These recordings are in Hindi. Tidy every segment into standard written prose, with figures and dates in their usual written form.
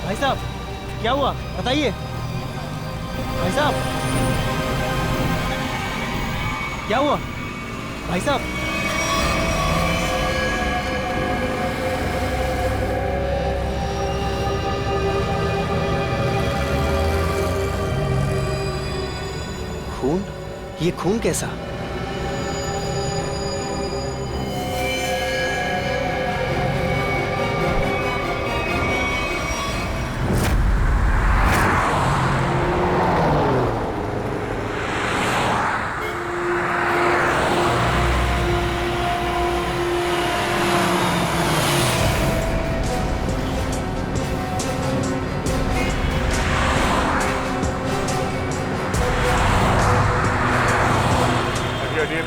भाई साहब, क्या हुआ बताइए। भाई साहब, क्या हुआ भाई साहब? खून? ये खून कैसा?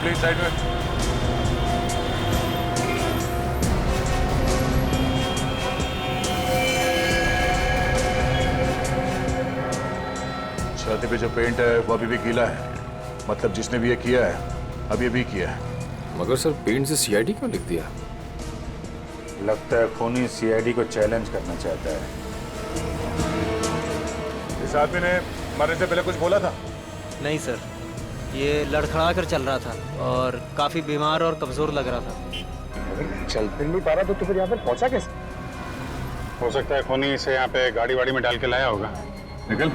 प्लीज साइड में। छाती पे जो पेंट है वो अभी भी गीला है, मतलब जिसने भी ये किया है अभी भी किया है। मगर सर पेंट से सीआईडी क्यों लिख दिया? लगता है खूनी सीआईडी को चैलेंज करना चाहता है। इस आदमी ने मरने से पहले कुछ बोला था? नहीं सर, ये लड़खड़ा कर चल रहा था और काफी बीमार और कमजोर लग रहा था। चल फिर नहीं पा रहा तो फिर यहाँ पे पहुंचा कैसे? हो सकता है खूनी इसे यहाँ पे गाड़ी वाड़ी में डाल के लाया होगा। निकल।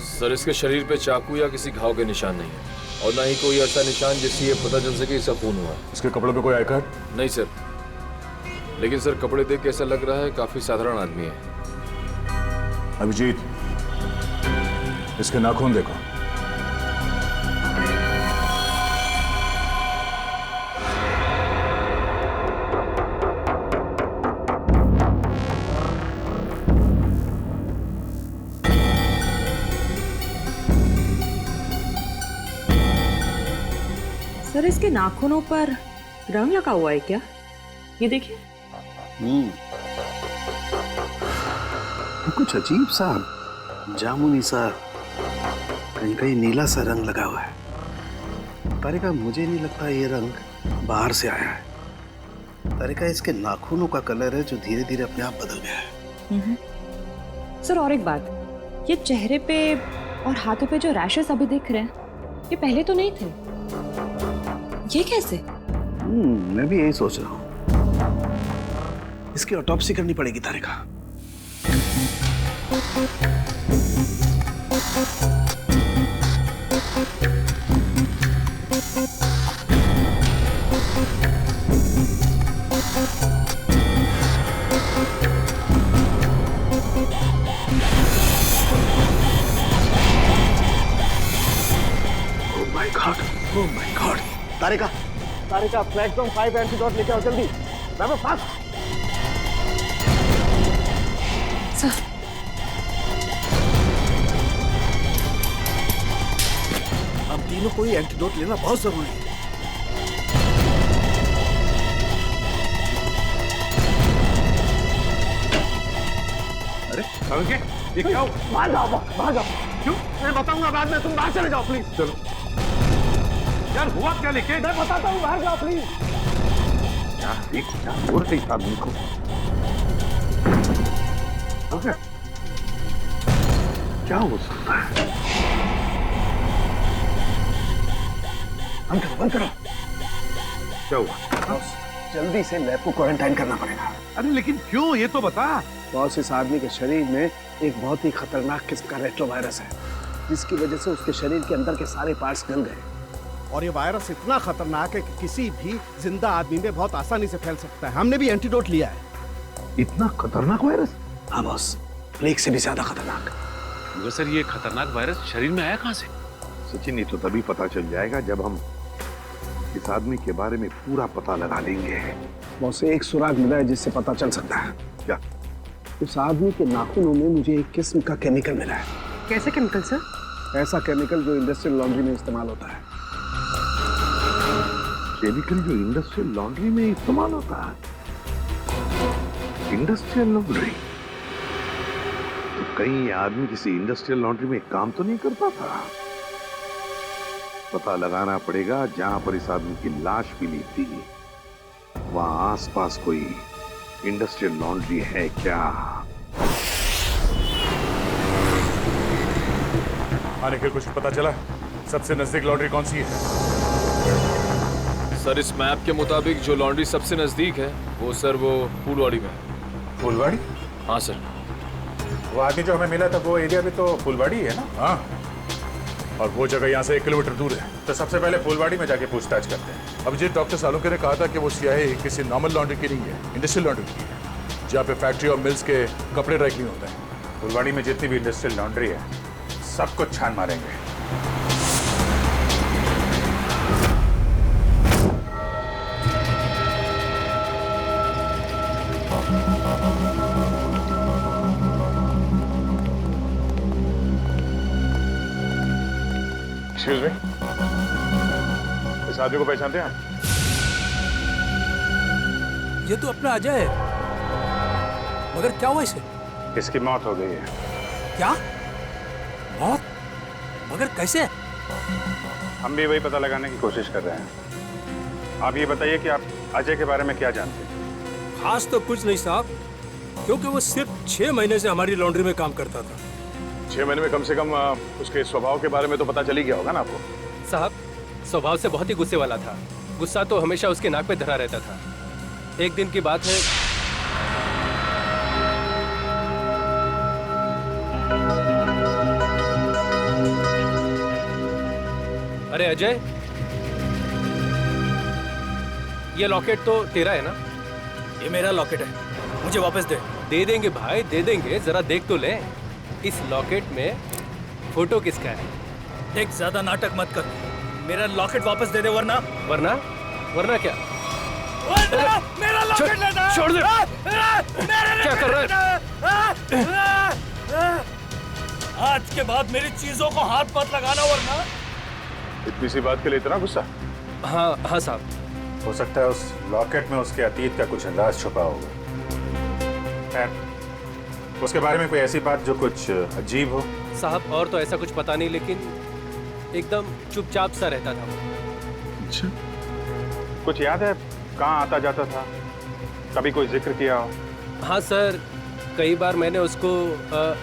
सर इसके शरीर पे चाकू या किसी घाव के निशान नहीं है और ना ही कोई ऐसा निशान जिससे ये पता चल सके इसका खून हुआ। इसके कपड़ों पे कोई आई कार्ड? नहीं सर, लेकिन सर कपड़े देख के ऐसा लग रहा है काफी साधारण आदमी है। अभिजीत, इसके नाखून देखो। सर इसके नाखूनों पर रंग लगा हुआ है क्या? ये देखिए। कुछ अजीब सा जामुनी सा, कहीं कहीं नीला सा रंग लगा हुआ है। तारिका, मुझे नहीं लगता ये रंग बाहर से आया है। तारिका, इसके नाखूनों का कलर है जो धीरे धीरे अपने आप बदल गया है। सर और एक बात, ये चेहरे पे और हाथों पे जो रैशेस अभी दिख रहे हैं ये पहले तो नहीं थे। ये कैसे? मैं भी यही सोच रहा हूँ। इसकी ऑटोप्सी करनी पड़ेगी Tarika. Oh my God. Tarika, Tarika, flagstone 5 antidote लेके आओ जल्दी। मैं फास्ट। सर हम तीनों को ये एंटीडोट लेना बहुत जरूरी है। अरे ये क्या हो? बाहर जाओ, बाहर जाओ। क्यों? मैं बताऊंगा बाद में, तुम बाहर चले जाओ प्लीज। चलो यार, हुआ क्या? लेके मैं बताता हूँ, बाहर जाओ प्लीज। यार एक क्या बोल रही था आदमी को? क्या हो सकता है? बंद करो। क्या हुआ? जल्दी से लैब को क्वारंटाइन करना पड़ेगा। अरे लेकिन क्यों, ये तो बता। बॉस, इस आदमी के शरीर में एक बहुत ही खतरनाक किस्म का रेट्रो वायरस है, जिसकी वजह से उसके शरीर के अंदर के सारे पार्ट्स गल गए और ये वायरस इतना खतरनाक है कि किसी भी जिंदा आदमी में बहुत आसानी से फैल सकता है। हमने भी एंटीडोट लिया है। इतना खतरनाक वायरस? हाँ बॉस, प्लेग से भी ज्यादा खतरनाक। मगर सर ये खतरनाक वायरस शरीर में आया कहाँ से? सचिन, ये तो तभी पता चल जाएगा जब हम इस आदमी के बारे में पूरा पता लगा लेंगे। बॉस, एक सुराग मिला है जिससे पता चल सकता है। क्या? उस आदमी के नाखूनों में मुझे एक किस्म का केमिकल मिला है। कैसे केमिकल सर? ऐसा केमिकल जो इंडस्ट्रियल लॉन्ड्री में इस्तेमाल होता है। केमिकल जो इंडस्ट्रियल लॉन्ड्री में इस्तेमाल होता है? Industrial laundry? तो कहीं ये आदमी किसी इंडस्ट्रियल लॉन्ड्री में काम तो नहीं करता था? पता लगाना पड़ेगा जहां पर इस आदमी की लाश मिली थी वहां आसपास कोई इंडस्ट्रियल लॉन्ड्री है क्या? आने के कुछ पता चला? सबसे नजदीक लॉन्ड्री कौन सी है? सर इस मैप के मुताबिक जो लॉन्ड्री सबसे नजदीक है वो फूलवाड़ी में है। फुलवाड़ी? हाँ सर। वो आदमी जो हमें मिला था वो एरिया भी तो फुलवाड़ी है ना? हाँ, और वो जगह यहाँ से 1 किलोमीटर दूर है। तो सबसे पहले फुलवाड़ी में जाके पूछताछ करते हैं। अभिजीत, डॉक्टर सालुंके ने कहा था कि वो स्याही किसी नॉर्मल लॉन्ड्री की नहीं है, इंडस्ट्रियल लॉन्ड्री की है, जहाँ पे फैक्ट्री और मिल्स के कपड़े ड्राई क्लीन होते हैं। फुलवाड़ी में जितनी भी इंडस्ट्रियल लॉन्ड्री है सब कुछ छान मारेंगे। एक्सक्यूज मी, इस आदमी को पहचानते हैं आप? ये तो अपना अजय है, मगर क्या हुआ इसे? इसकी मौत हो गई है। क्या मौत? मगर कैसे? हम भी वही पता लगाने की कोशिश कर रहे हैं। आप ये बताइए कि आप अजय के बारे में क्या जानते हैं? खास तो कुछ नहीं साहब, क्योंकि वो सिर्फ 6 महीने से हमारी लॉन्ड्री में काम करता था। 6 महीने में कम से कम उसके स्वभाव के बारे में तो पता चल ही गया होगा ना आपको? साहब स्वभाव से बहुत ही गुस्से वाला था। गुस्सा तो हमेशा उसके नाक पे धरा रहता था। एक दिन की बात है, अरे अजय, ये लॉकेट तो तेरा है ना? ये मेरा लॉकेट है, मुझे वापस दे। दे देंगे भाई, दे देंगे, जरा देख तो ले। इस लॉकेट में फोटो किसका है? देख, ज्यादा नाटक मत कर, मेरा लॉकेट वापस दे दे वरना। वरना? वरना क्या? मेरा लॉकेट लेना। छोड़ दे। क्या कर रहा है? आज के बाद मेरी चीजों को हाथ मत लगाना वरना। इतनी सी बात के लिए इतना गुस्सा? हाँ हाँ साहब। हो सकता है उस लॉकेट में उसके अतीत का कुछ राज छुपा होगा। खैर, उसके बारे में कोई ऐसी बात जो कुछ अजीब हो? साहब और तो ऐसा कुछ पता नहीं, लेकिन एकदम चुपचाप सा रहता था वो। अच्छा, कुछ याद है कहाँ आता जाता था? कभी कोई जिक्र किया हो? हाँ सर, कई बार मैंने उसको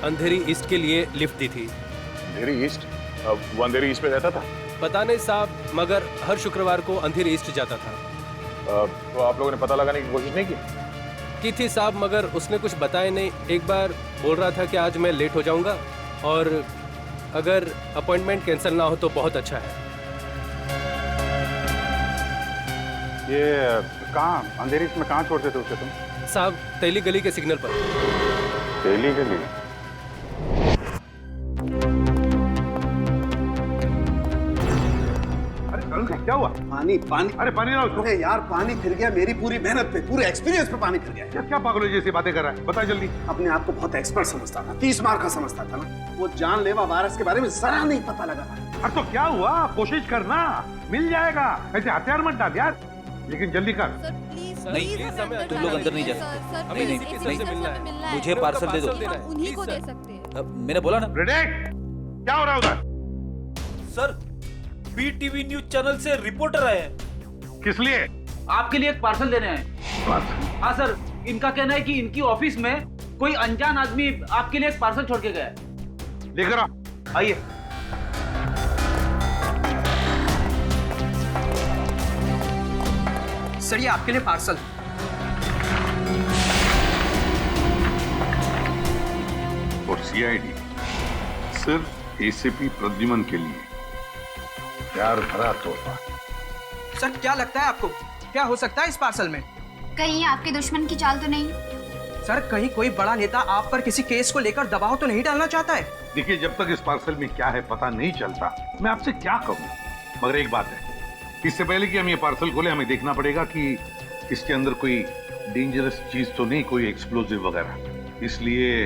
अंधेरी ईस्ट के लिए लिफ्ट दी थी। अंधेरी ईस्ट? वो अंधेरी ईस्ट में रहता था? पता नहीं साहब, मगर हर शुक्रवार को अंधेरी ईस्ट जाता था। तो आप लोगों ने पता लगाने की कोशिश नहीं की थी साहब, मगर उसने कुछ बताया नहीं। एक बार बोल रहा था कि आज मैं लेट हो जाऊंगा और अगर अपॉइंटमेंट कैंसिल ना हो तो बहुत अच्छा है। ये कहाँ अंधेरी में कहाँ छोड़ते थे उसे तुम? साहब तेली गली के सिग्नल पर। तेली गली? क्या हुआ? पानी पानी। अरे पानी ना उसको। अरे यार, पानी फिर गया मेरी पूरी मेहनत पे, पूरे एक्सपीरियंस पे पानी फिर गया। यार क्या पागलों जैसी बातें कर रहा है? बता जल्दी। अपने आप को बहुत एक्सपर्ट समझता था, 30 मार का समझता था ना। वो जानलेवा वायरस के बारे में जरा नहीं पता लगा। अरे तो क्या हुआ? कोशिश करना, मिल जाएगा। ऐसे हथियार मत डाल यार, लेकिन जल्दी कर। नहीं, तुम लोग अंदर नहीं जा सकते। हमें नहीं, किसी से मिलना है। मुझे पार्सल दे दो। उन्हीं को दे सकते हैं। मैंने बोला ना। रेडे, क्या हो रहा है उधर? सर, बीटीवी न्यूज चैनल से रिपोर्टर आए हैं। किस लिए? आपके लिए एक पार्सल देने आए। हाँ सर, इनका कहना है कि इनकी ऑफिस में कोई अनजान आदमी आपके लिए एक पार्सल छोड़ के गया है। लेकर आओ। आइए। सर, ये आपके लिए पार्सल। और सीआईडी सिर्फ एसीपी प्रद्युमन के लिए। प्यार भरा तोहफा। सर क्या लगता है आपको, क्या हो सकता है इस पार्सल में? कहीं आपके दुश्मन की चाल तो नहीं? सर कहीं कोई बड़ा नेता आप पर किसी केस को लेकर दबाव तो नहीं डालना चाहता है? देखिए, जब तक इस पार्सल में क्या है पता नहीं चलता, मैं आपसे क्या कहूँ। मगर एक बात है, इससे पहले कि हम ये पार्सल खोले, हमें देखना पड़ेगा कि इसके अंदर कोई डेंजरस चीज तो नहीं, कोई एक्सप्लोजिव वगैरह। इसलिए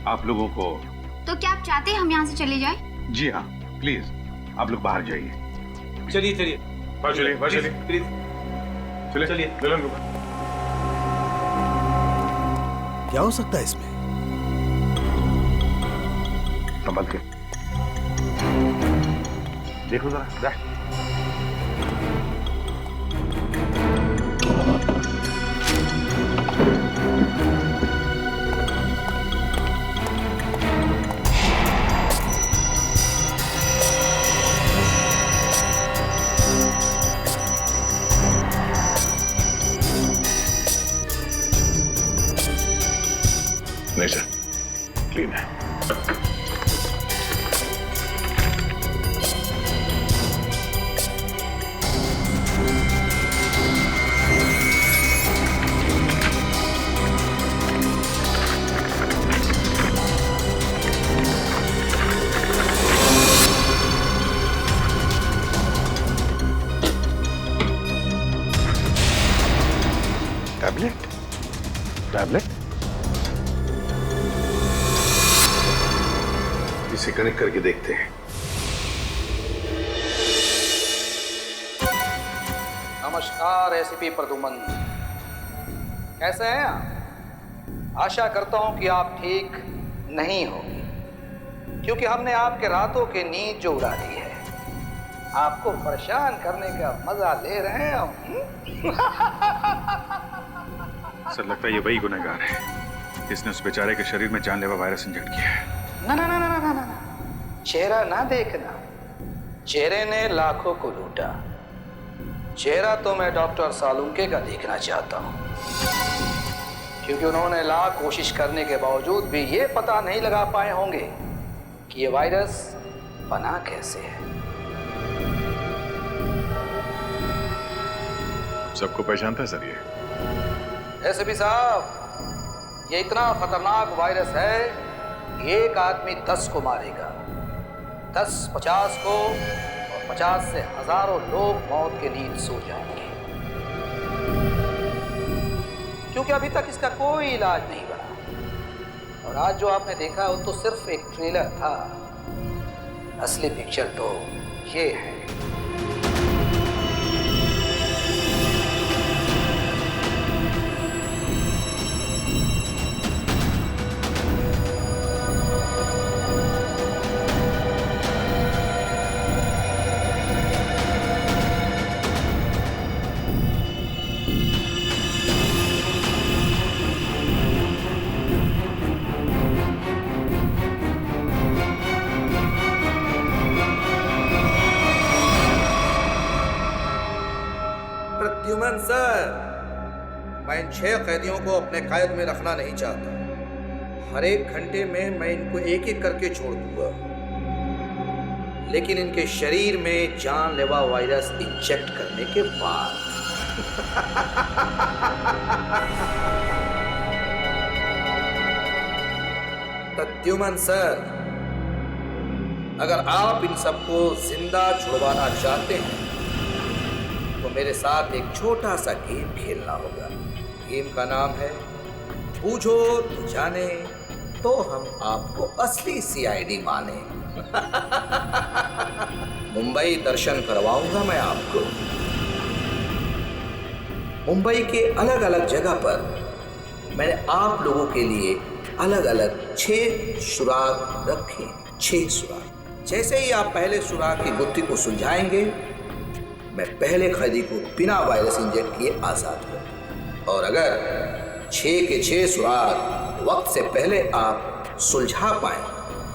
आप लोगों को। तो क्या आप चाहते हैं हम यहाँ से चले जाएं? जी हाँ, प्लीज आप लोग बाहर जाइए। चलिए चलिए बाहर चलिए, बाहर चलिए, प्लीज चलिए चलिए। दुल्हन को क्या हो सकता है इसमें? संभल के देखो जरा, जा। नहीं सर, क्लीन है। टैबलेट, टैबलेट इसे कनेक्ट करके देखते हैं। नमस्कार एसीपी प्रद्युमन, कैसे हैं आप? आशा करता हूं कि आप ठीक नहीं होंगे, क्योंकि हमने आपके रातों की नींद जो उड़ा दी है, आपको परेशान करने का मजा ले रहे हैं हम। सर लगता है ये वही गुनहगार है, इसने उस बेचारे के शरीर में जानलेवा वायरस इंजेक्ट किया है। ना ना ना ना ना ना, चेहरा ना देखना, चेहरे ने लाखों को लूटा, चेहरा तो मैं डॉक्टर सालुंके का देखना चाहता हूं, क्योंकि उन्होंने लाख कोशिश करने के बावजूद भी ये पता नहीं लगा पाए होंगे कि ये वायरस बना कैसे है। सबको पहचानता है सर ये? एसपी साहब, ये इतना खतरनाक वायरस है, एक आदमी 10 को मारेगा, 10 50 को, और 50 से हजारों लोग मौत की नींद सो जाएंगे, क्योंकि अभी तक इसका कोई इलाज नहीं बना। और आज जो आपने देखा वो तो सिर्फ एक ट्रेलर था, असली पिक्चर तो ये है। प्रद्युमन सर, मैं इन 6 कैदियों को अपने कैद में रखना नहीं चाहता। हर एक घंटे में मैं इनको एक एक करके छोड़ दूंगा, लेकिन इनके शरीर में जानलेवा वायरस इंजेक्ट करने के बाद। प्रद्युमन सर, अगर आप इन सबको जिंदा छुड़वाना चाहते हैं तो मेरे साथ एक छोटा सा गेम खेलना होगा। गेम का नाम है बूझो तो जाने, तो हम आपको असली सीआईडी माने। मुंबई दर्शन करवाऊंगा मैं आपको। मुंबई के अलग अलग जगह पर मैंने आप लोगों के लिए अलग अलग 6 सुराग रखे। 6 सुराग। जैसे ही आप पहले सुराग की गुत्थी को सुलझाएंगे, मैं पहले कैदी को बिना वायरस इंजेक्ट किए आजाद कर, और अगर 6 के 6 सुराग वक्त से पहले आप सुलझा पाए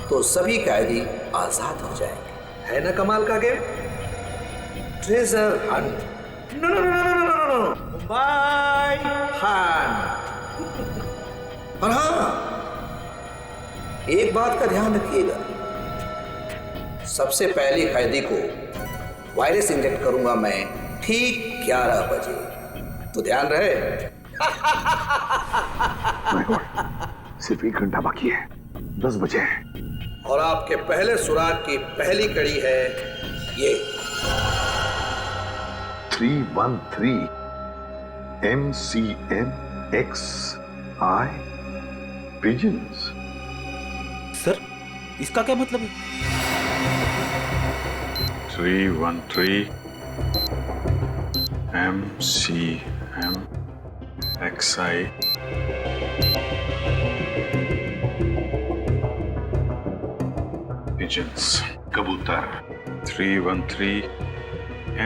तो सभी कैदी आजाद हो जाएंगे। है ना कमाल का game? Treasure hunt. No no no no no no no, Mumbai hunt. और हाँ, एक बात का ध्यान रखिएगा, सबसे पहले कैदी को वायरस इंजेक्ट करूंगा मैं ठीक 11 बजे, तो ध्यान रहे। सिर्फ 1 घंटा बाकी है, 10 बजे है। और आपके पहले सुराग की पहली कड़ी है ये 313 MCMXI pigeons। सर इसका क्या मतलब है? 313 MCMXI pigeons, कबूतर। 313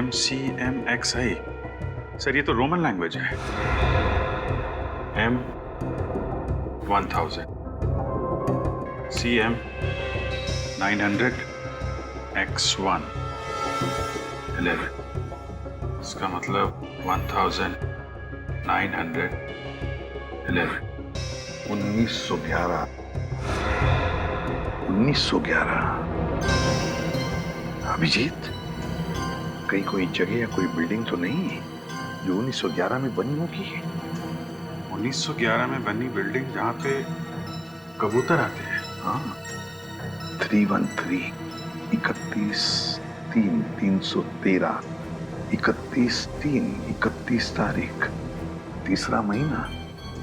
MCMXI। सर ये तो रोमन लैंग्वेज है। M1000 CM 900 X1 11। इसका मतलब 1911 1911 1911। अभिजीत, कहीं कोई जगह या कोई बिल्डिंग तो नहीं जो 1911 में बनी होगी? 1911 में बनी बिल्डिंग जहाँ पे कबूतर आते हैं। हाँ, 313 31 3 313 31 3 31 तारीख, तीसरा महीना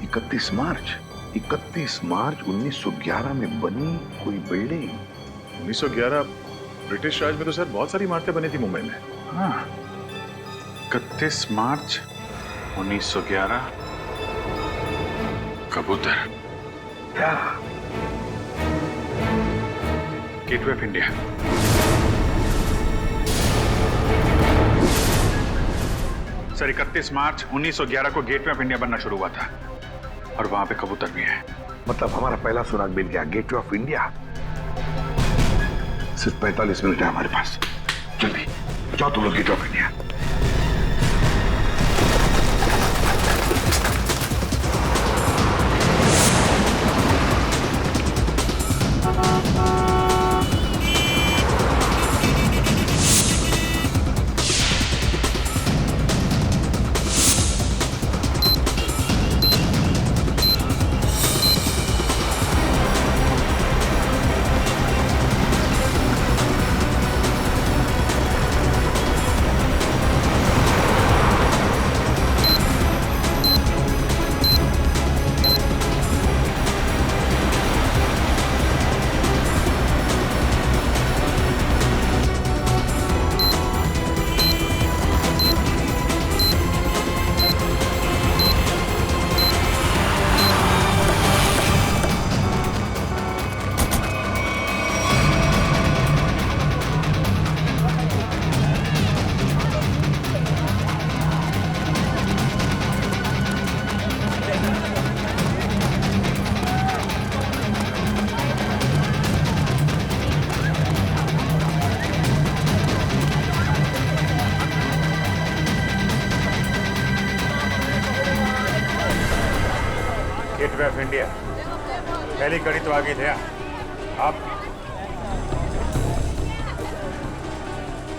31 मार्च 1911 में बनी कोई बिल्डिंग। 1911 ब्रिटिश राज में तो सर बहुत सारी इमारतें बनी थी मुंबई में। हाँ, 31 मार्च 1911 कबूतर। क्या? Gateway of India. सर 31 मार्च 1911 को गेटवे ऑफ इंडिया बनना शुरू हुआ था और वहां पे कबूतर भी है। मतलब हमारा पहला सुराग मिल गया, गेटवे ऑफ इंडिया। सिर्फ 45 मिनट है हमारे पास, जल्दी जाओ तुम लोग gateway of India. Gateway of India पहली कड़ी तो आगे थे आप।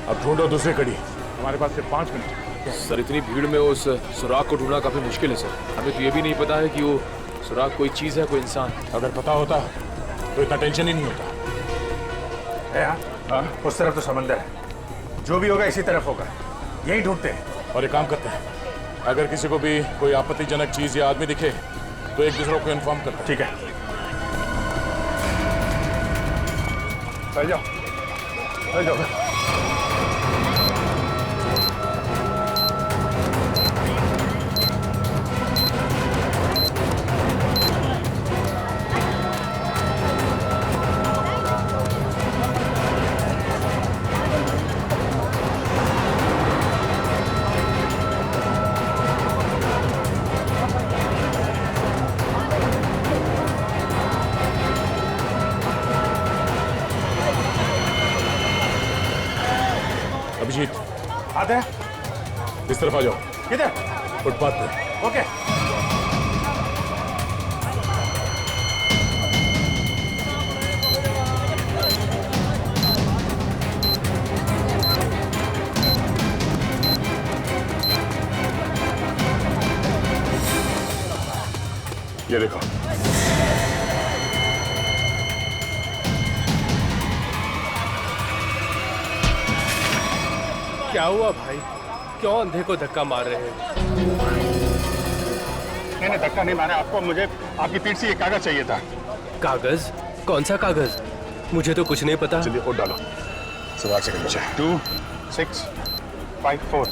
अब ढूंढो दूसरी कड़ी, हमारे पास सिर्फ 5 मिनट। सर इतनी भीड़ में उस सुराग को ढूंढना काफी मुश्किल है सर। हमें तो ये भी नहीं पता है कि वो सुराग कोई चीज है, कोई इंसान। अगर पता होता तो इतना टेंशन ही नहीं होता है। हाँ, उस तरफ तो समंदर है, जो भी होगा इसी तरफ होगा, यही ढूंढते हैं। और एक काम करते हैं, अगर किसी को भी कोई आपत्तिजनक चीज या आदमी दिखे तो एक दूसरे को इन्फॉर्म करते हैं। ठीक है, चल जाओ, चल जाओ। अभिजीत आते हैं, इस तरफ आ जाओ। किधर? फुटपाथ पे। ओके। ये देखो। क्या हुआ भाई? क्यों अंधे को धक्का मार रहे हैं? नहीं धक्का नहीं मारा आपको, मुझे आपकी पीठ से ये कागज चाहिए था। कागज? कौन सा कागज? मुझे तो कुछ नहीं पता। जल्दी कोड डालो। सवाल सेकंड बचा। 2654।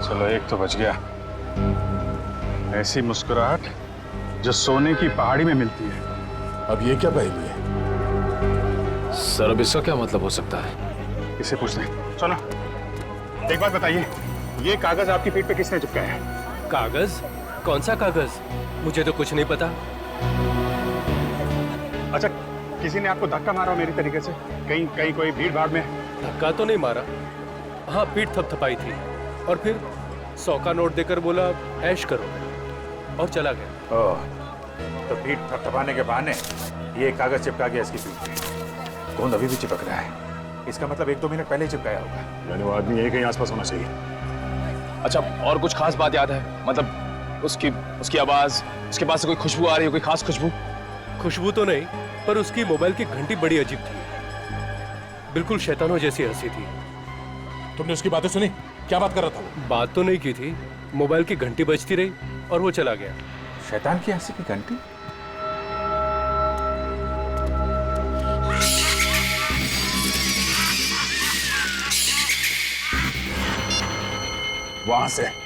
चलो एक तो बच गया। ऐसी मुस्कुराहट जो सोने की पहाड़ी में मिलती है। अब ये क्या पहेली है? सर अब इसका क्या मतलब हो सकता है? इसे पूछते हैं। सुनो, एक बात बताइए, ये कागज आपकी पीठ पे किसने चिपकाया है? कागज? कौन सा कागज? मुझे तो कुछ नहीं पता। अच्छा, किसी ने आपको धक्का मारा मेरी तरीके से? कहीं कोई भीड़ भाड़ में? धक्का तो नहीं मारा। हाँ, पीठ थपथपाई थी और फिर 100 का नोट देकर बोला ऐश करो और चला गया। ओह, तो पीठ थपथपाने के बहाने ये कागज चिपका गया इसकी पीठ पे। गोंद अभी भी चिपक रहा है। इसका मतलब 1-2 मिनट पहले चिपकाया होगा। यानी वो आदमी यही कहीं आसपास होना चाहिए। अच्छा, और कुछ खास बात याद है? मतलब उसकी आवाज, उसके पास से कोई खुशबू आ रही है, कोई खास खुशबू? खुशबू तो नहीं, पर उसकी मोबाइल की घंटी बड़ी अजीब थी। बिल्कुल शैतानों जैसी हंसी थी। तुमने उसकी बातें सुनी? क्या बात कर रहा था वो? बात तो नहीं की थी, मोबाइल की घंटी बजती रही और वो चला गया। शैतान की हंसी की घंटी? वहां से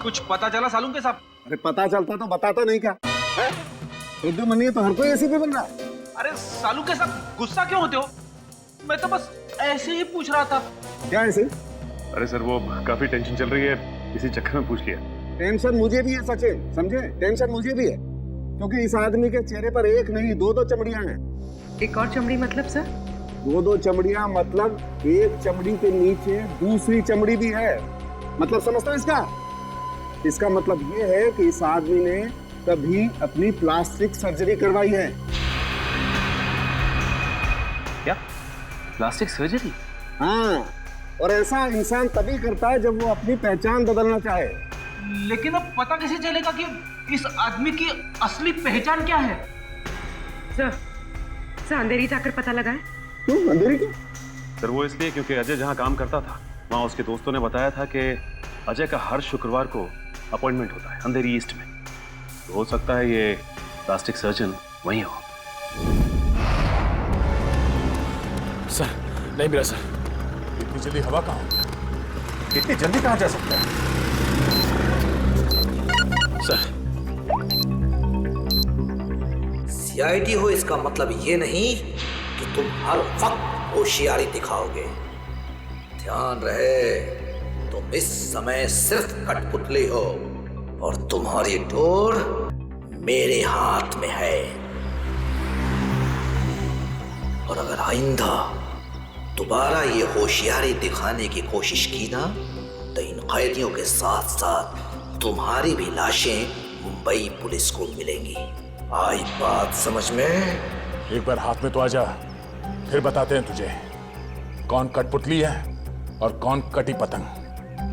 कुछ पता चला सालून के साहब? अरे पता चलता तो बताता नहीं क्या? रुद्र मनी तो हर कोई एसीपी बन रहा। अरे सालू के साथ गुस्सा क्यों होते हो? मैं तो बस ऐसे ही पूछ रहा था। क्या ऐसे? अरे सर वो काफी टेंशन चल रही है, इसी चक्कर में पूछ लिया। टेंशन मुझे भी है सचिन, समझे? टेंशन मुझे भी है क्योंकि इस आदमी के चेहरे पर एक नहीं दो चमड़ियां हैं। एक और चमड़ी मतलब सर? दो चमड़ियां मतलब एक चमड़ी के नीचे दूसरी चमड़ी भी है। मतलब समझता है इसका? इसका मतलब ये है कि इस आदमी ने कभी अपनी प्लास्टिक सर्जरी करवाई है? क्या प्लास्टिक सर्जरी? हाँ, और ऐसा इंसान तभी करता है जब वो अपनी पहचान बदलना चाहे। लेकिन अब पता कैसे चलेगा कि इस आदमी की असली पहचान क्या है? सर अंधेरी जाकर पता लगा है। क्यों अंधेरी क्यों? सर वो इसलिए क्योंकि अजय जहाँ काम करता था वहाँ उसके दोस्तों ने बताया था कि अजय का हर शुक्रवार को अपॉइंटमेंट होता है अंधेरी ईस्ट में। तो हो सकता है ये प्लास्टिक सर्जन वहीं हो। सर नहीं मिला सर। इतनी जल्दी हवा कहाँ हो गया? इतनी जल्दी कहाँ जा सकता है? सर सीआईडी हो इसका मतलब ये नहीं कि तुम हर वक्त होशियारी दिखाओगे। ध्यान रहे, तुम इस समय सिर्फ कठपुतली हो और तुम्हारी डोर मेरे हाथ में है। और अगर आइंदा दोबारा ये होशियारी दिखाने की कोशिश की ना तो इन कैदियों के साथ साथ तुम्हारी भी लाशें मुंबई पुलिस को मिलेंगी। आई बात समझ में? एक बार हाथ में तो आ जा, फिर बताते हैं तुझे कौन कठपुतली है और कौन कटी पतंग।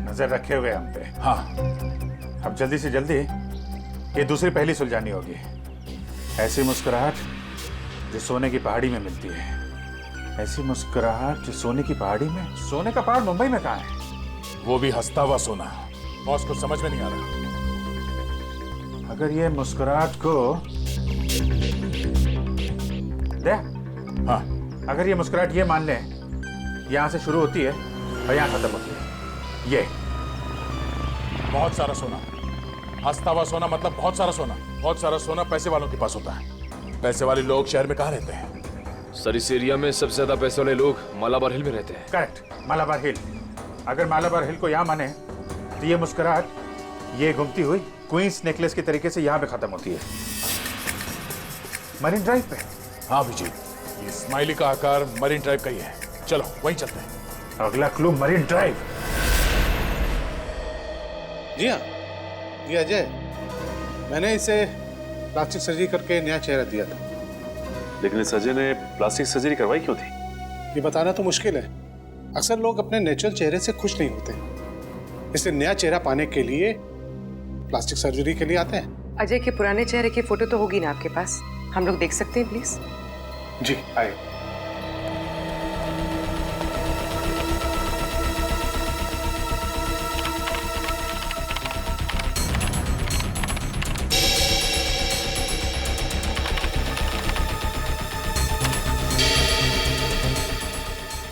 नजर रखे हुए हम पे। हाँ, अब जल्दी से जल्दी ये दूसरी पहली सुलझानी होगी। ऐसी मुस्कुराहट जो सोने की पहाड़ी में मिलती है। ऐसी मुस्कुराहट जो सोने की पहाड़ी में। सोने का पहाड़ मुंबई में कहाँ है? वो भी हंसता हुआ सोना। बॉस को समझ में नहीं आ रहा। अगर ये मुस्कुराहट को दे, हाँ, अगर ये मुस्कुराहट ये मान ले यहाँ से शुरू होती है और यहाँ खत्म होती है। ये बहुत सारा सोना, हंसता हुआ सोना मतलब बहुत सारा सोना। बहुत सारा सोना पैसे वालों के पास होता है। पैसे वाले लोग शहर में कहाँ रहते हैं? सर इस एरिया में सबसे ज्यादा पैसे वाले लोग मालाबार हिल में रहते हैं। करेक्ट, मालाबार हिल। अगर मालाबार हिल को यहाँ माने तो ये मुस्कुराहट ये घूमती हुई क्वींस नेकलेस के तरीके से यहाँ पे खत्म होती है, मरीन ड्राइव पे। हाँ अभिजीत, ये स्माइली का आकार मरीन ड्राइव का ही है। चलो वहीं चलते हैं। अगला क्लू मरीन ड्राइव। जी हाँ, जी अजय, मैंने इसे प्लास्टिक सर्जरी करके नया चेहरा दिया था। लेकिन इस अजय ने प्लास्टिक सर्जरी करवाई क्यों थी? ये बताना तो मुश्किल है। अक्सर लोग अपने नेचुरल चेहरे से खुश नहीं होते, इसलिए नया चेहरा पाने के लिए प्लास्टिक सर्जरी के लिए आते हैं। अजय के पुराने चेहरे की फोटो तो होगी ना आपके पास? हम लोग देख सकते हैं प्लीज? जी आए।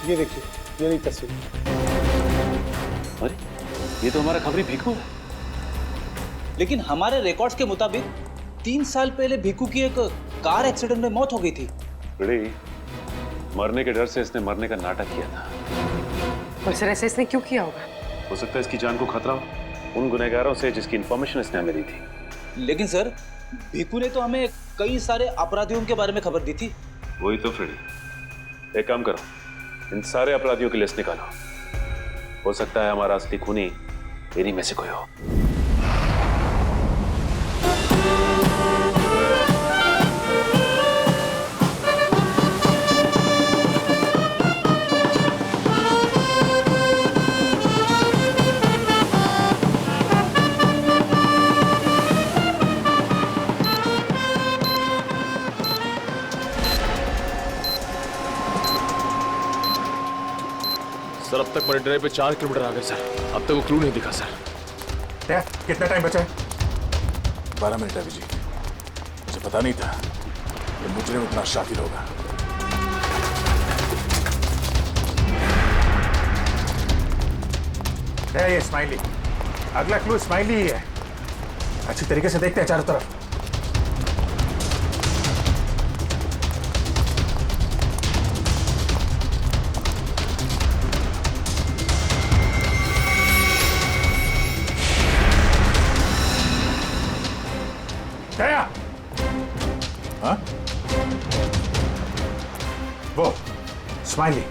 ये देखिए, ये रही तस्वीर। अरे ये तो हमारा खबरी भिखू है। लेकिन हमारे रिकॉर्ड्स के मुताबिक 3 साल पहले भिखू की एक कार एक्सीडेंट में मौत हो गई थी। बड़ी मरने के डर से इसने मरने का नाटक किया था। और सर ऐसा इसने क्यों किया होगा? हो सकता है इसकी जान को खतरा हो उन गुनहगारों से जिसकी इंफॉर्मेशन इसने हमें दी थी। लेकिन सर भिखू ने तो हमें कई सारे अपराधियों के बारे में खबर दी थी। वही तो फ्रेडी, एक काम करो, इन सारे अपराधियों की लिस्ट निकालो। हो सकता है हमारा असली खूनी इन्हीं में से कोई हो। सर अब तक मरीन ड्राइव पे 4 किलोमीटर आ गए सर। अब तक वो क्लू नहीं दिखा सर। कितना टाइम बचा है? 12 मिनट है विजय। मुझे पता नहीं था कि मुजरिम इतना शातिर होगा। ये स्माइली, अगला क्लू स्माइली ही है। अच्छी तरीके से देखते हैं चारों तरफ। दया, हाँ? वो स्माइली।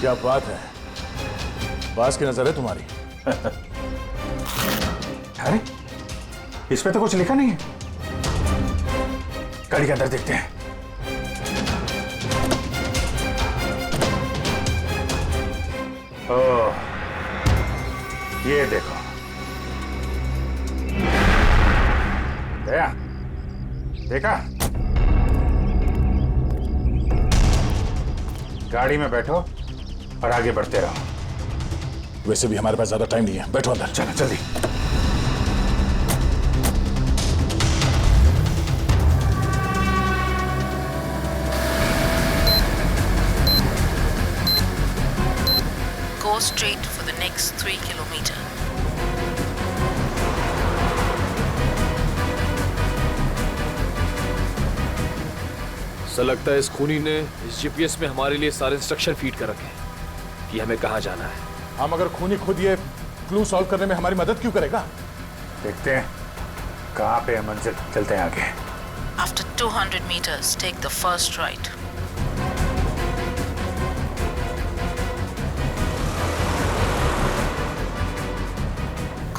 क्या बात है, बास की नजर है तुम्हारी। अरे इस पे तो कुछ लिखा नहीं है। गाड़ी के अंदर देखते हैं। ओह, ये देखो। दया, देखा? गाड़ी में बैठो और आगे बढ़ते रहो। वैसे भी हमारे पास ज्यादा टाइम नहीं है, बैठो अंदर। चलो जल्दी। Go straight for the next 3 kilometers. ऐसा लगता है इस खूनी ने इस जीपीएस में हमारे लिए सारे इंस्ट्रक्शन फीड कर रखे हैं कि हमें कहाँ जाना है। हम अगर खूनी खुद ये क्लू सॉल्व करने में हमारी मदद क्यों करेगा? देखते हैं कहाँ पे है मंजिल। चलते हैं आगे। After 200 meters, take the first right.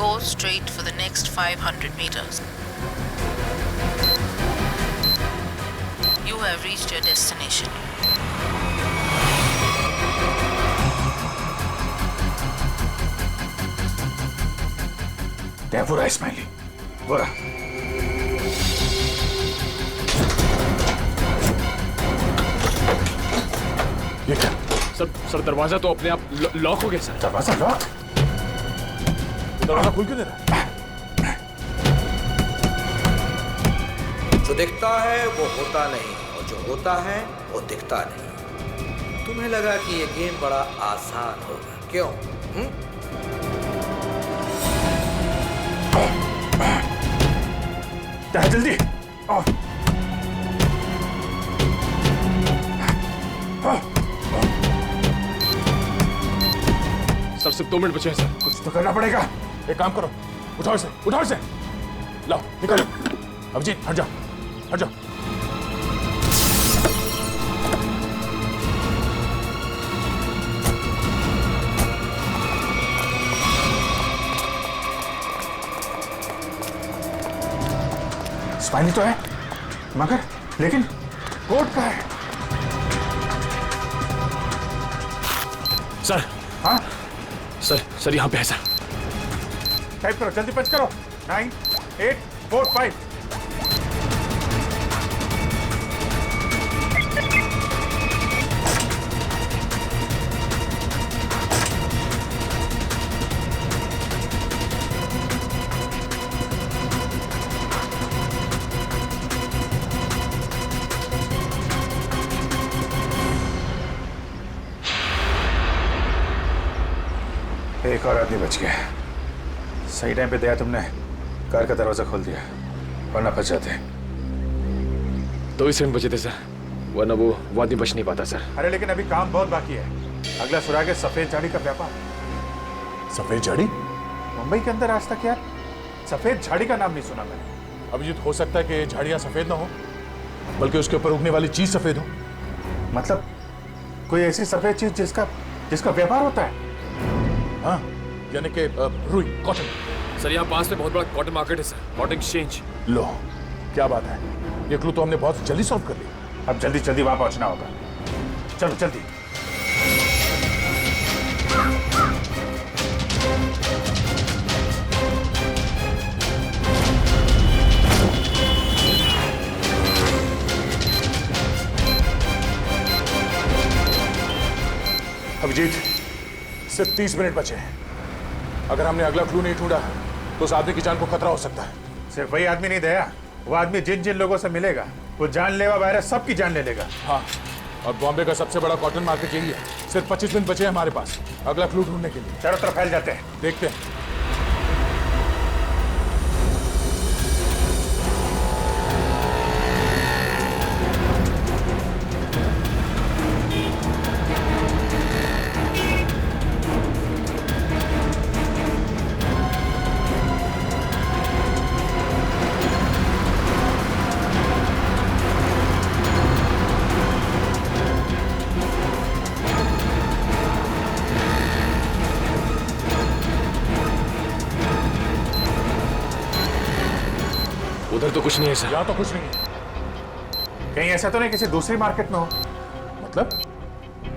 Go straight for the next 500 meters. You have reached your destination. क्या बुरा इस्माइली, बुरा। ये क्या? सर दरवाजा तो अपने आप लॉक हो गया सर। दरवाजा लॉक? दरवाजा खुल क्यों नहीं रहा? जो दिखता है वो होता नहीं और जो होता है वो दिखता नहीं। तुम्हें लगा कि ये गेम बड़ा आसान होगा, क्यों? जल्दी। सर सिर्फ 2 मिनट बचे हैं सर। कुछ तो करना पड़ेगा। एक काम करो, उठाओ इसे, उठाओ इसे। लाओ निकलो। अभिजीत हट जाओ, हट जाओ। स्पाइनी तो है मगर लेकिन कोट का है। सर। हाँ सर यहाँ पे है सर। टाइप करो, जल्दी पंच करो। 9 8 4 5। एक और आदमी बच गया। सही टाइम पे दया तुमने कार का दरवाजा खोल दिया, वरना फंस जाते। 2 ही सेकंड बचे थे सर, वरना वो आदमी बच नहीं पाता सर। अरे लेकिन अभी काम बहुत बाकी है। अगला सुराग है सफेद झाड़ी का व्यापार। सफेद झाड़ी? मुंबई के अंदर आज तक यार सफेद झाड़ी का नाम नहीं सुना मैंने। अभिजीत हो सकता है कि झाड़ियां सफेद ना हो, बल्कि उसके ऊपर उगने वाली चीज सफेद हो। मतलब कोई ऐसी सफेद चीज जिसका व्यापार होता है। हाँ, यानी कि रुई, कॉटन। सर यहाँ पास में बहुत बड़ा कॉटन मार्केट है सर, कॉटन एक्सचेंज। लो क्या बात है, ये क्लू तो हमने बहुत जल्दी सॉल्व कर लिया। अब जल्दी जल्दी वहां पहुंचना होगा। चलो जल्दी। अभिजीत सिर्फ 30 मिनट बचे हैं। अगर हमने अगला क्लू नहीं ढूंढा तो उस आदमी की जान को खतरा हो सकता है। सिर्फ वही आदमी नहीं दया, वो आदमी जिन जिन लोगों से मिलेगा वो जानलेवा वायरस सबकी जान ले लेगा। हाँ, और बॉम्बे का सबसे बड़ा कॉटन मार्केट यही है। सिर्फ 25 मिनट बचे हैं हमारे पास अगला क्लू ढूंढने के लिए। चारों तरफ फैल जाते हैं, देखते हैं। उधर तो कुछ नहीं है सर। यहाँ तो कुछ नहीं है। कहीं ऐसा तो नहीं किसी दूसरी मार्केट में हो? मतलब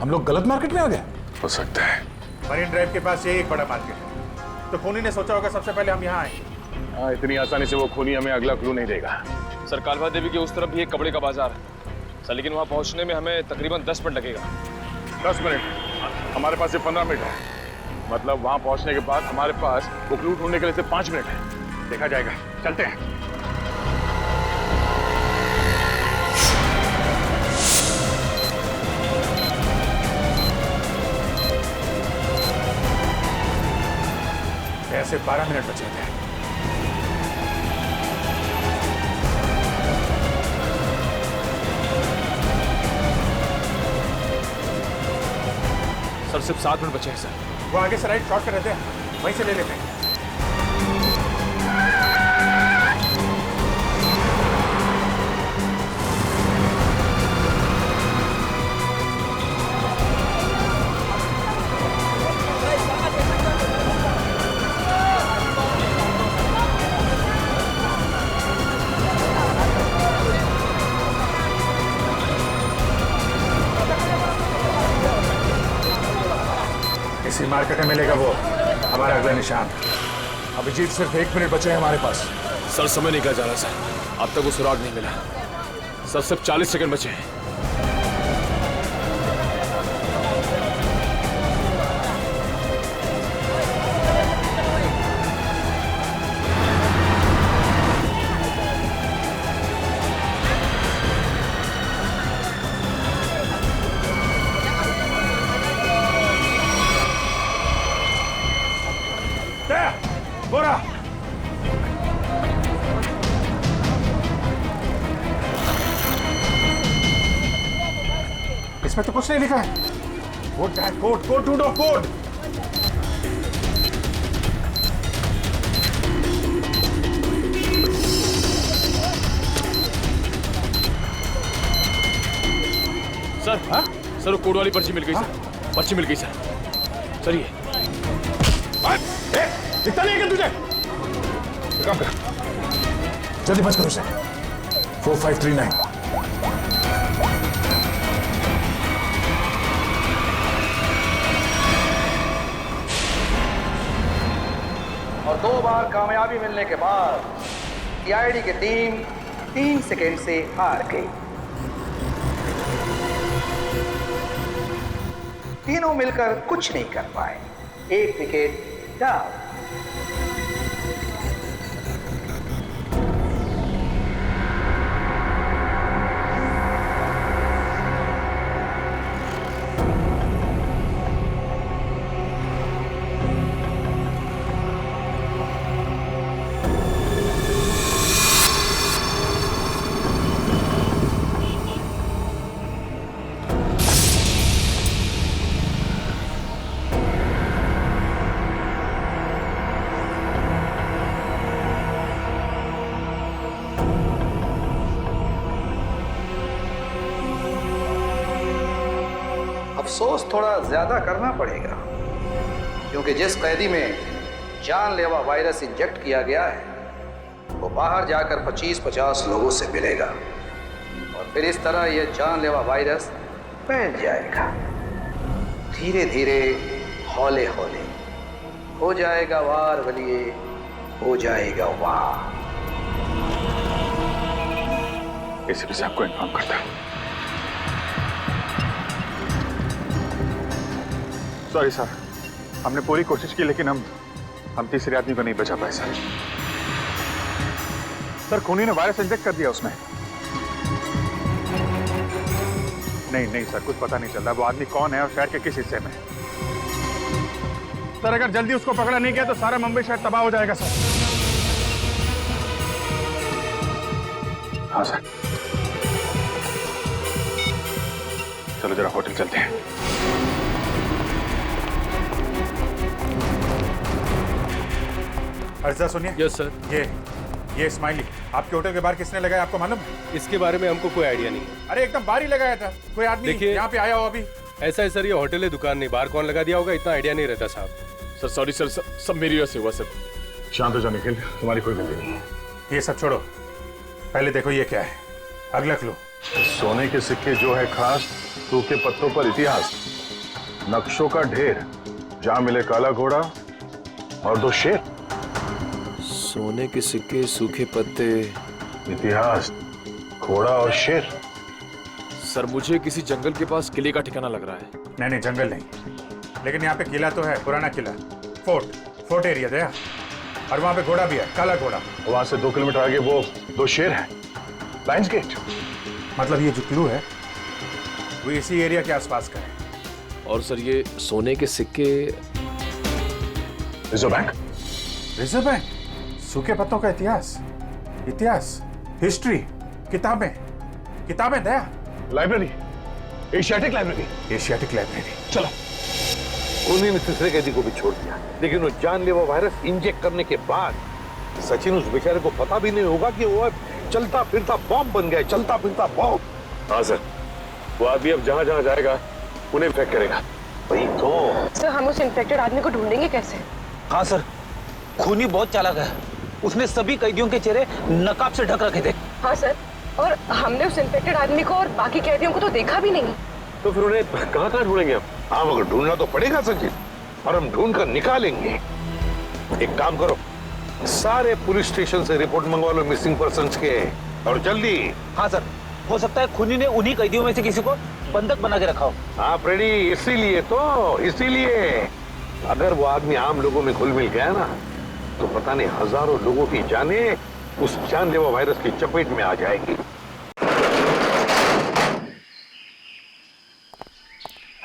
हम लोग गलत मार्केट में आ गए? हो सकता है। मरीन ड्राइव के पास यही एक बड़ा मार्केट है, तो खूनी ने सोचा होगा सबसे पहले हम यहाँ आएंगे। हाँ, इतनी आसानी से वो खूनी हमें अगला क्लू नहीं देगा। सर, कालवा देवी के उस तरफ भी एक कपड़े का बाजार है सर, लेकिन वहाँ पहुँचने में हमें तकरीबन 10 मिनट लगेगा। 10 मिनट? हमारे पास सिर्फ 15 मिनट है। मतलब वहाँ पहुँचने के बाद हमारे पास वो क्लू ढूंढने के लिए सिर्फ 5 मिनट है। देखा जाएगा, चलते हैं। ऐसे 12 मिनट बचे थे। सर, सिर्फ 7 मिनट बचे हैं सर। वो आगे से राइट शॉर्ट कर रहते हैं, वहीं से ले लेते हैं। इसी मार्केट में मिलेगा वो हमारा अगला निशान। अभिजीत, सिर्फ 1 मिनट बचे हैं हमारे पास। सर, समय निकल जा रहा सर, अब तक वो सुराग नहीं मिला सर। सिर्फ 40 सेकंड बचे हैं। बोरा इसमें तो कुछ नहीं लिखा है। कोड कोड कोड ढूंढो, कोड। सर, हाँ? सर, वो कोड वाली पर्ची मिल गई सर। पर्ची मिल गई सर। सर, ये दिखता नहीं है क्या तुझे? काम कर, जल्दी बच करो उसे। 4539। और 2 बार कामयाबी मिलने के बाद सीआईडी की टीम 3 सेकेंड से हार गई। तीनों मिलकर कुछ नहीं कर पाए। 1 विकेट डाउन। अफसोस थोड़ा ज्यादा करना पड़ेगा, क्योंकि जिस कैदी में जानलेवा वायरस इंजेक्ट किया गया है वो बाहर जाकर 25-50 लोगों से मिलेगा और फिर इस तरह यह जानलेवा वायरस फैल जाएगा। धीरे धीरे, हौले हौले हो जाएगा वार वलिए, हो जाएगा वार। एसीपी साहब को इन्फॉर्म करता हूं। सॉरी सर, हमने पूरी कोशिश की लेकिन हम तीसरे आदमी को नहीं बचा पाए सर। सर, खूनी ने वायरस इंजेक्ट कर दिया उसमें। नहीं सर, कुछ पता नहीं चल रहा वो आदमी कौन है और शहर के किस हिस्से में। सर, अगर जल्दी उसको पकड़ा नहीं गया तो सारा मुंबई शहर तबाह हो जाएगा सर। हाँ सर, चलो जरा होटल चलते हैं। अर्जा सुनिए। Yes sir. ये स्माइली आपके होटल के बाहर किसने लगाया, आपको मालूम है? इसके बारे में हमको कोई आइडिया नहीं है। अरे एकदम बाहर ही लगाया था, कोई आदमी यहाँ पे आया हो अभी? ऐसा है सर, ये होटल है, दुकान नहीं। बाहर कौन लगा दिया होगा इतना आइडिया नहीं रहता साहब। सर सॉरी सर, सब मेरी वजह से हुआ सर। शांत हो जाओ निखिल, तुम्हारी कोई गलती नहीं है। ये सब छोड़ो, पहले देखो ये क्या है। अगला क्लू। सोने के सिक्के जो है खास, सूखे पत्तों पर इतिहास, नक्शों का ढेर, जहां मिले काला घोड़ा और 2 शेर। सोने के सिक्के, सूखे पत्ते, इतिहास, घोड़ा और शेर। सर मुझे किसी जंगल के पास किले का ठिकाना लग रहा है। नहीं जंगल नहीं, लेकिन यहाँ पे किला तो है, पुराना किला, फोर्ट एरिया दया। और वहां पे घोड़ा भी है, काला घोड़ा। वहां से 2 किलोमीटर आगे वो 2 शेर है, लायंस गेट। मतलब ये जो क्लू है वो इसी एरिया के आसपास का है। और सर ये सोने के सिक्के, रिजर्व बैंक। रिजर्व बैंक, सूखे पत्तों का इतिहास, हिस्ट्री, किताबें दया। Library, Asiatic library. चलो। खूनी ने तीसरे कैदी को भी छोड़ दिया, लेकिन वो जानलेवा वायरस इंजेक्ट करने के बाद सचिन उस बेचारे को पता भी नहीं होगा कि वो चलता फिरता बॉम्ब बन गया, चलता फिरता बॉम्ब। हाँ सर, वो आदमी अब जहां जहां जाएगा उन्हें इन्फेक्ट करेगा। वही तो। सर हम उस इन्फेक्टेड आदमी को ढूंढेंगे कैसे? हाँ सर, खूनी बहुत चालाक है। उसने सभी कैदियों के चेहरे नकाब से ढक रखे थे। हाँ सर, और हमने उस इन्फेक्टेड आदमी को और बाकी कैदियों को तो देखा भी नहीं। तो फिर उन्हें कहाँ ढूंढेंगे हम? हाँ मगर ढूंढना तो पड़ेगा सचिन, और हम ढूंढ कर निकालेंगे। एक काम करो, सारे पुलिस स्टेशन से रिपोर्ट मंगवा लो मिसिंग पर्सन्स के, और जल्दी। हाँ सर, हो सकता है खूनी ने उन्हीं कैदियों में से किसी को बंधक बना के रखा हो। हाँ फ्रेडी, इसीलिए अगर वो आदमी आम लोगों में घुल मिल गया ना, तो पता नहीं हजारों लोगों की जानें उस जानलेवा वायरस की चपेट में आ जाएगी।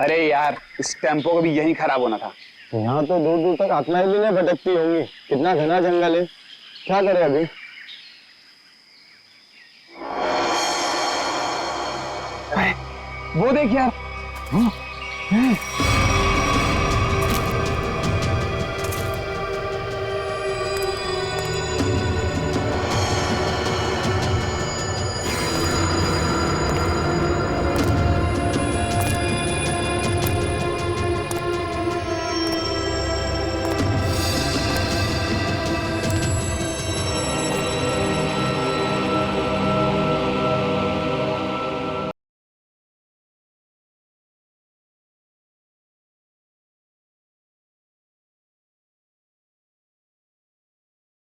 अरे यार, इस टेम्पो को भी यही खराब होना था। यहाँ तो दूर दूर तक आत्माएं भी नहीं भटकती होंगी, कितना घना जंगल है। क्या करें अभी? वो देख यार,